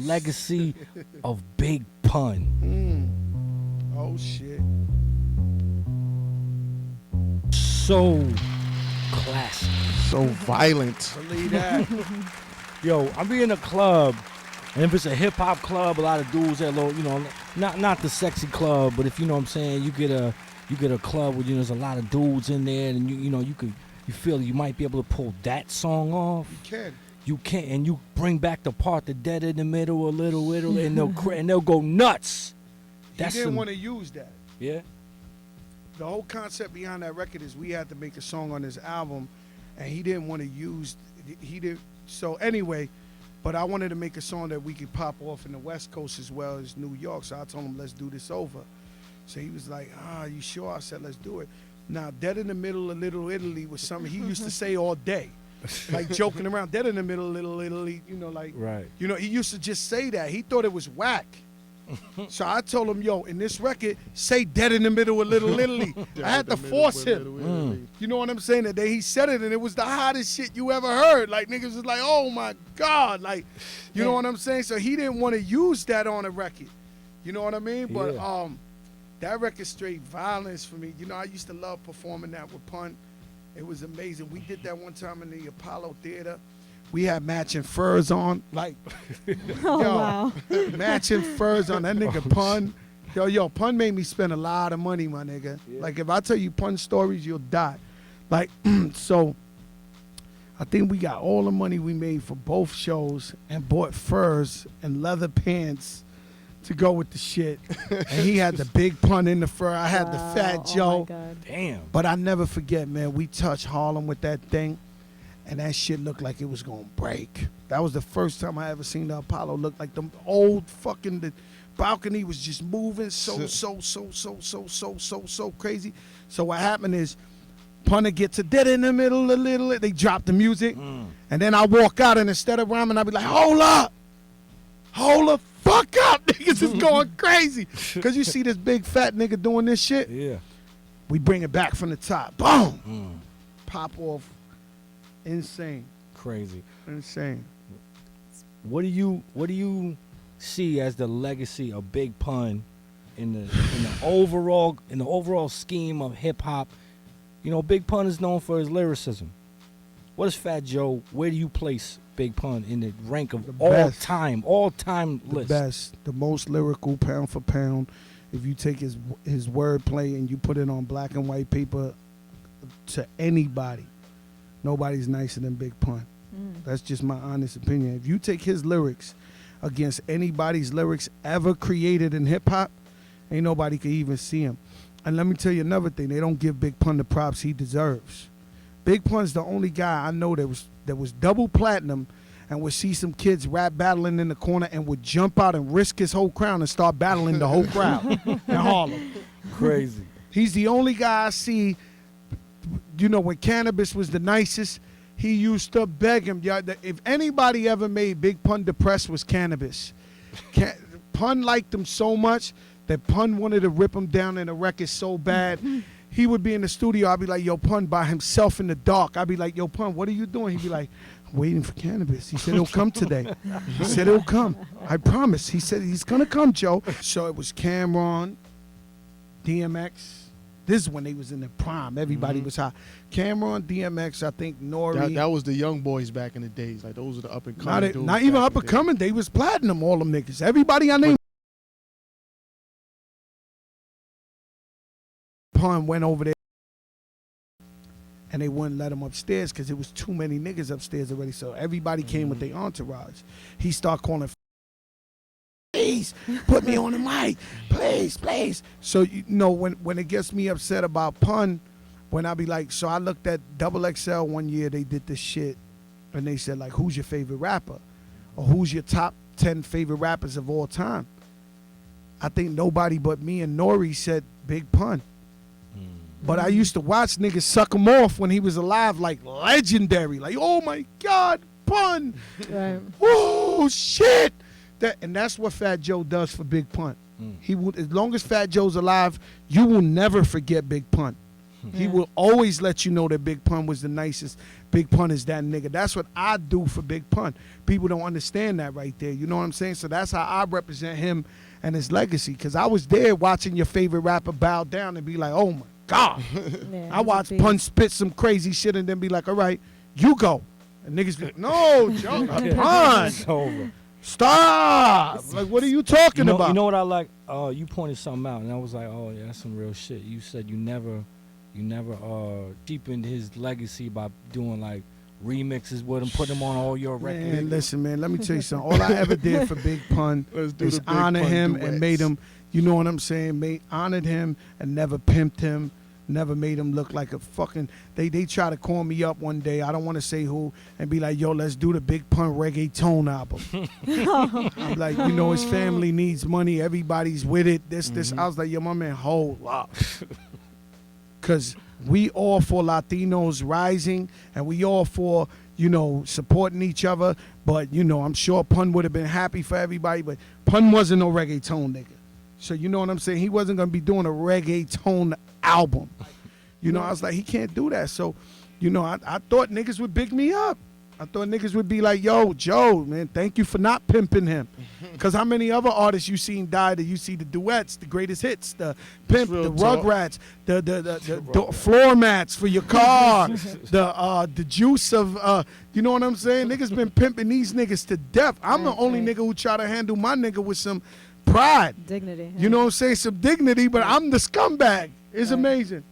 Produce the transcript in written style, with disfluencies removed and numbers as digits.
legacy of Big Pun. Oh shit. So classic. So violent. Believe that. Yo, I be in a club, and if it's a hip hop club, a lot of dudes that low, not the sexy club, but if you know what I'm saying, you get a club where there's a lot of dudes in there, and you feel you might be able to pull that song off. You can, and you bring back the part, the dead in the middle, a little, and they'll go nuts. He didn't want to use that. Yeah. The whole concept behind that record is we had to make a song on this album, and he didn't want to use. He did. So anyway, but I wanted to make a song that we could pop off in the West Coast as well as New York. So I told him, let's do this over. So he was like, you sure? I said, let's do it. Now, Dead in the Middle of Little Italy was something he used to say all day. Like joking around, Dead in the Middle of Little Italy, Right. He used to just say that. He thought it was whack. So I told him, yo, in this record, say Dead in the Middle of Little Italy. I had to force him. You know what I'm saying? That day he said it, and it was the hottest shit you ever heard. Like, niggas was like, oh my God. Like, you know what I'm saying? So he didn't want to use that on a record. You know what I mean? But that record straight violence for me. I used to love performing that with Pun. It was amazing. We did that one time in the Apollo Theater. We had matching furs on, like, wow. matching furs on. That nigga Pun. Yo, Pun made me spend a lot of money, my nigga. Yeah. Like, if I tell you Pun stories, you'll die. Like, so I think we got all the money we made for both shows and bought furs and leather pants to go with the shit. And he had the big Pun in the fur. I had the Fat Joe. Oh my God. Damn. But I never forget, man, we touched Harlem with that thing, and that shit looked like it was going to break. That was the first time I ever seen the Apollo look like the old fucking, the balcony was just moving so crazy. So what happened is, Punter gets a Dead in the Middle a little, they drop the music, and then I walk out, and instead of rhyming, I be like, hold the fuck up, niggas is going crazy. Because you see this big fat nigga doing this shit. Yeah. We bring it back from the top. Boom. Pop off. Insane. Crazy. Insane. What do you see as the legacy of Big Pun in the overall scheme of hip hop? Big Pun is known for his lyricism. What is Fat Joe? Where do you place Big Pun in the rank of all time list? The best, the most lyrical, pound for pound. If you take his wordplay and you put it on black and white paper, to anybody, nobody's nicer than Big Pun. That's just my honest opinion. If you take his lyrics against anybody's lyrics ever created in hip hop, ain't nobody can even see him. And let me tell you another thing: they don't give Big Pun the props he deserves. Big Pun's the only guy I know that was double platinum and would see some kids rap battling in the corner and would jump out and risk his whole crown and start battling the whole crowd in Harlem. Crazy. He's the only guy I see, when Cannabis was the nicest, he used to beg him. If anybody ever made Big Pun depressed, was Cannabis. Pun liked him so much that Pun wanted to rip him down in a record so bad. He would be in the studio. I'd be like, yo, Pun, by himself in the dark. I'd be like, yo, Pun, what are you doing? He'd be like, waiting for Cannabis. He said he'll come today. He said he'll come. I promise. He said he's going to come, Joe. So it was Cameron, DMX. This is when they was in the prime. Everybody was hot. Cameron, DMX, I think Nori. That was the young boys back in the days. Like, those were the up-and-coming dudes. Not even up-and-coming. They was platinum, all them niggas. Everybody I named. Pun went over there and they wouldn't let him upstairs because it was too many niggas upstairs already. So everybody came with their entourage. He started calling, please put me on the mic, please. So when it gets me upset about Pun, when I be like, so I looked at Double XL one year, they did this shit and they said, like, who's your favorite rapper? Or who's your top 10 favorite rappers of all time? I think nobody but me and Nori said Big Pun. But I used to watch niggas suck him off when he was alive, like legendary. Like, oh my God, Pun. Right. Oh shit. And that's what Fat Joe does for Big Pun. He will, as long as Fat Joe's alive, you will never forget Big Pun. He Yeah. will always let you know that Big Pun was the nicest. Big Pun is that nigga. That's what I do for Big Pun. People don't understand that right there. You know what I'm saying? So that's how I represent him and his legacy. Because I was there watching your favorite rapper bow down and be like, oh my God. Yeah, I he's a watched beast. Pun spit some crazy shit and then be like, all right, you go. And niggas be like, no, Joe, Pun, It's over. stop. Like, what are you talking about? You know what I like? You pointed something out, and I was like, oh yeah, that's some real shit. You said you never deepened his legacy by doing like remixes with him, put him on all your records. Man, listen, man, let me tell you something. All I ever did for Big Pun Let's do is the Big honor Pun him duets. and made him, you know what I'm saying, honored him and never pimped him, never made him look like a fucking, they try to call me up one day, I don't want to say who, and be like, yo, let's do the Big Pun reggaeton album. I'm like, you know, his family needs money, everybody's with it, this. I was like, yo, my man, hold up. Because we all for Latinos rising, and we all for, you know, supporting each other. But, you know, I'm sure Pun would have been happy for everybody, but Pun wasn't no reggaeton nigga. So, you know what I'm saying? He wasn't going to be doing a reggaeton album. You know, I was like, he can't do that. So, you know, I thought niggas would big me up. I thought niggas would be like, yo, Joe, man, thank you for not pimping him. Because how many other artists you seen die that you see the duets, the greatest hits, the pimp, Real the talk. Rugrats, the floor mats for your car, the juice of, you know what I'm saying? Niggas been pimping these niggas to death. I'm the Right, only right. nigga who try to handle my nigga with some pride. Dignity. You know what I'm saying? Some dignity, but I'm the scumbag. It's Right. amazing.